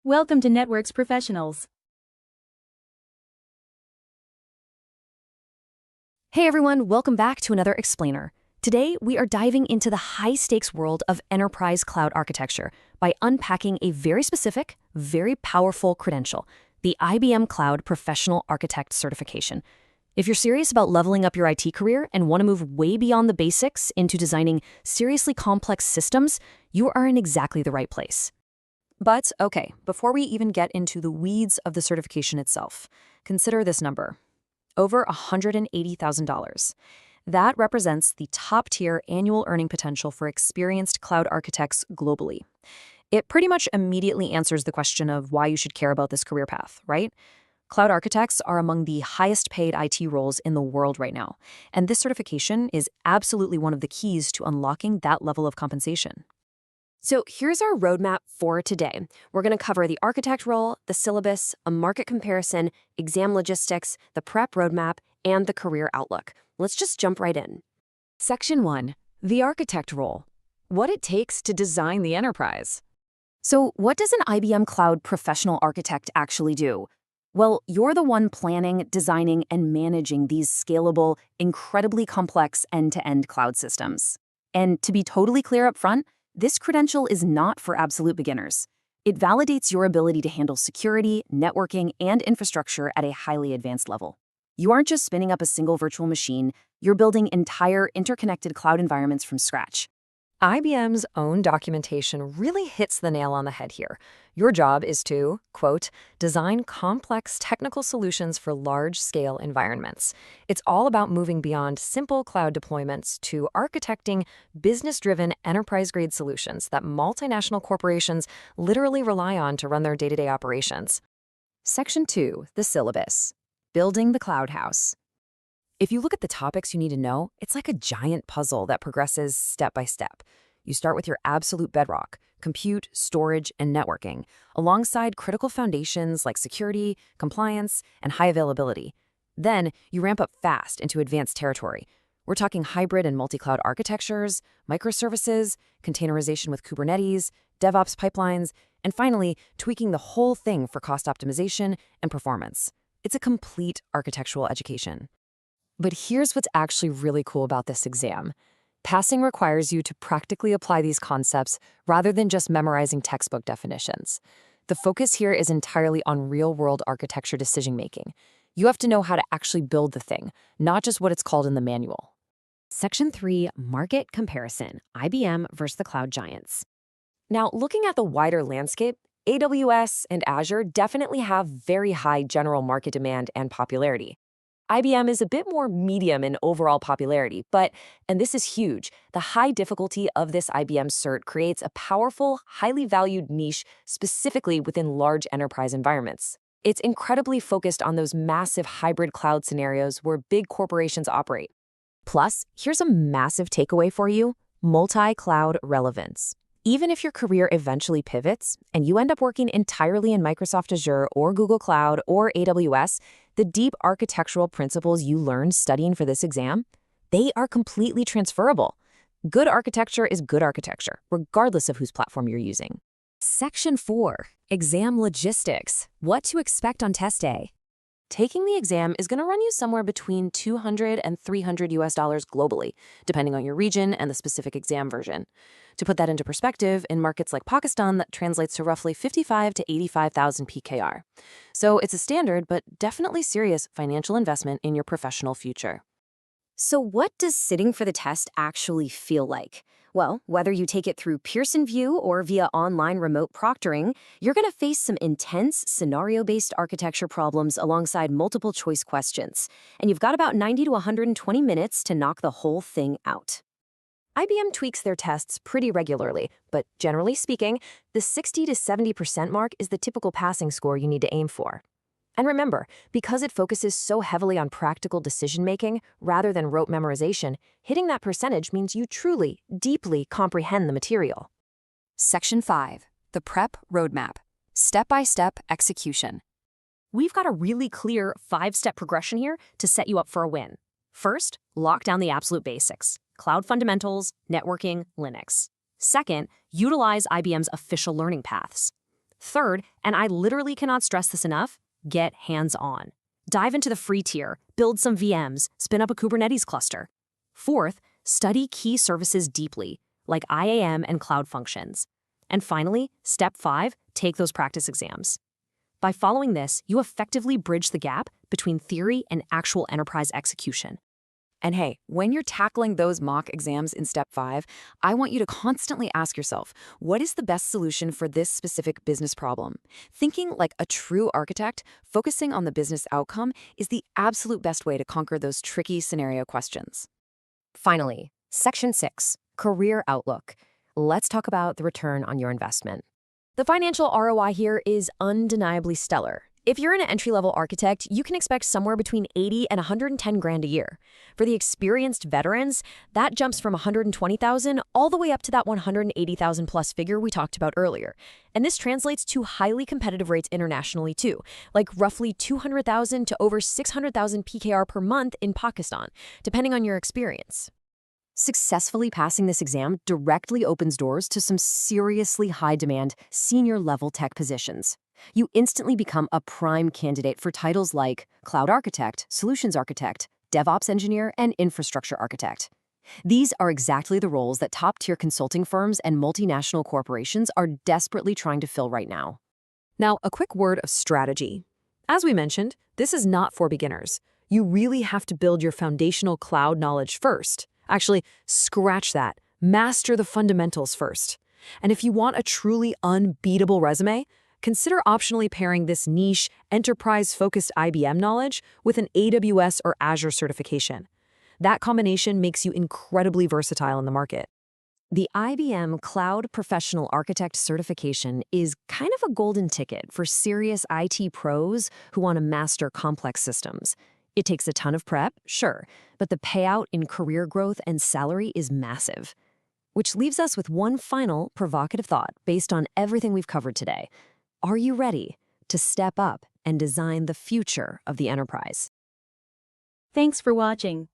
Welcome to Networks Professionals. Hey everyone, welcome back to another explainer. Today, we are diving into the high-stakes world of enterprise cloud architecture by unpacking a very specific, very powerful credential, the IBM Cloud Professional Architect certification. If you're serious about leveling up your IT career and want to move way beyond the basics into designing seriously complex systems, you are in exactly the right place. But okay, before we even get into the weeds of the certification itself, consider this number. Over $180,000. That represents the top-tier annual earning potential for experienced cloud architects globally. It pretty much immediately answers the question of why you should care about this career path, right? Cloud architects are among the highest-paid IT roles in the world right now, and this certification is absolutely one of the keys to unlocking that level of compensation. So here's our roadmap for today. We're going to cover the architect role, the syllabus, a market comparison, exam logistics, the prep roadmap, and the career outlook. Let's just jump right in. Section 1. The architect role. What it takes to design the enterprise. So what does an IBM Cloud Professional Architect actually do? Well, you're the one planning, designing, and managing these scalable, incredibly complex end-to-end cloud systems. And to be totally clear up front, this credential is not for absolute beginners. It validates your ability to handle security, networking, and infrastructure at a highly advanced level. You aren't just spinning up a single virtual machine, you're building entire interconnected cloud environments from scratch. IBM's own documentation really hits the nail on the head here. Your job is to, quote, design complex technical solutions for large-scale environments. It's all about moving beyond simple cloud deployments to architecting business-driven enterprise-grade solutions that multinational corporations literally rely on to run their day-to-day operations. Section 2, the syllabus. Building the cloud house. If you look at the topics you need to know, it's like a giant puzzle that progresses step by step. You start with your absolute bedrock, compute, storage, and networking, alongside critical foundations like security, compliance, and high availability. Then, you ramp up fast into advanced territory. We're talking hybrid and multi-cloud architectures, microservices, containerization with Kubernetes, DevOps pipelines, and finally, tweaking the whole thing for cost optimization and performance. It's a complete architectural education. But here's what's actually really cool about this exam. Passing requires you to practically apply these concepts rather than just memorizing textbook definitions. The focus here is entirely on real-world architecture decision-making. You have to know how to actually build the thing, not just what it's called in the manual. Section 3, Market Comparison, IBM versus the Cloud Giants. Now, looking at the wider landscape, AWS and Azure definitely have very high general market demand and popularity. IBM is a bit more medium in overall popularity, but, and this is huge, the high difficulty of this IBM cert creates a powerful, highly valued niche specifically within large enterprise environments. It's incredibly focused on those massive hybrid cloud scenarios where big corporations operate. Plus, here's a massive takeaway for you, multi-cloud relevance. Even if your career eventually pivots and you end up working entirely in Microsoft Azure or Google Cloud or AWS, the deep architectural principles you learned studying for this exam, they are completely transferable. Good architecture is good architecture, regardless of whose platform you're using. Section 4, Exam Logistics. What to expect on test day. Taking the exam is going to run you somewhere between $200 and $300 globally, depending on your region and the specific exam version. To put that into perspective, in markets like Pakistan, that translates to roughly 55 to 85,000 PKR. So it's a standard, but definitely serious financial investment in your professional future. So what does sitting for the test actually feel like? Well, whether you take it through Pearson VUE or via online remote proctoring, you're going to face some intense scenario-based architecture problems alongside multiple choice questions. And you've got about 90 to 120 minutes to knock the whole thing out. IBM tweaks their tests pretty regularly, but generally speaking, the 60 to 70% mark is the typical passing score you need to aim for. And remember, because it focuses so heavily on practical decision-making rather than rote memorization, hitting that percentage means you truly, deeply comprehend the material. Section 5, the Prep Roadmap, Step-by-Step Execution. We've got a really clear 5-step progression here to set you up for a win. First, lock down the absolute basics, cloud fundamentals, networking, Linux. Second, utilize IBM's official learning paths. Third, and I literally cannot stress this enough, get hands-on. Dive into the free tier, build some VMs, spin up a Kubernetes cluster. Fourth, study key services deeply, like IAM and cloud functions. And finally, step 5, take those practice exams. By following this, you effectively bridge the gap between theory and actual enterprise execution. And hey, when you're tackling those mock exams in step 5, I want you to constantly ask yourself, what is the best solution for this specific business problem? Thinking like a true architect, focusing on the business outcome is the absolute best way to conquer those tricky scenario questions. Finally, Section 6, Career Outlook. Let's talk about the return on your investment. The financial ROI here is undeniably stellar. If you're an entry-level architect, you can expect somewhere between 80 and 110 grand a year. For the experienced veterans, that jumps from 120,000 all the way up to that 180,000 plus figure we talked about earlier. And this translates to highly competitive rates internationally too, like roughly 200,000 to over 600,000 PKR per month in Pakistan, depending on your experience. Successfully passing this exam directly opens doors to some seriously high-demand, senior-level tech positions. You instantly become a prime candidate for titles like Cloud Architect, Solutions Architect, DevOps Engineer, and Infrastructure Architect. These are exactly the roles that top-tier consulting firms and multinational corporations are desperately trying to fill right now. Now, a quick word of strategy. As we mentioned, this is not for beginners. You really have to build your foundational cloud knowledge first. Actually, scratch that. Master the fundamentals first. And if you want a truly unbeatable resume, consider optionally pairing this niche, enterprise-focused IBM knowledge with an AWS or Azure certification. That combination makes you incredibly versatile in the market. The IBM Cloud Professional Architect certification is kind of a golden ticket for serious IT pros who want to master complex systems. It takes a ton of prep, sure, but the payout in career growth and salary is massive. Which leaves us with one final provocative thought based on everything we've covered today. Are you ready to step up and design the future of the enterprise? Thanks for watching.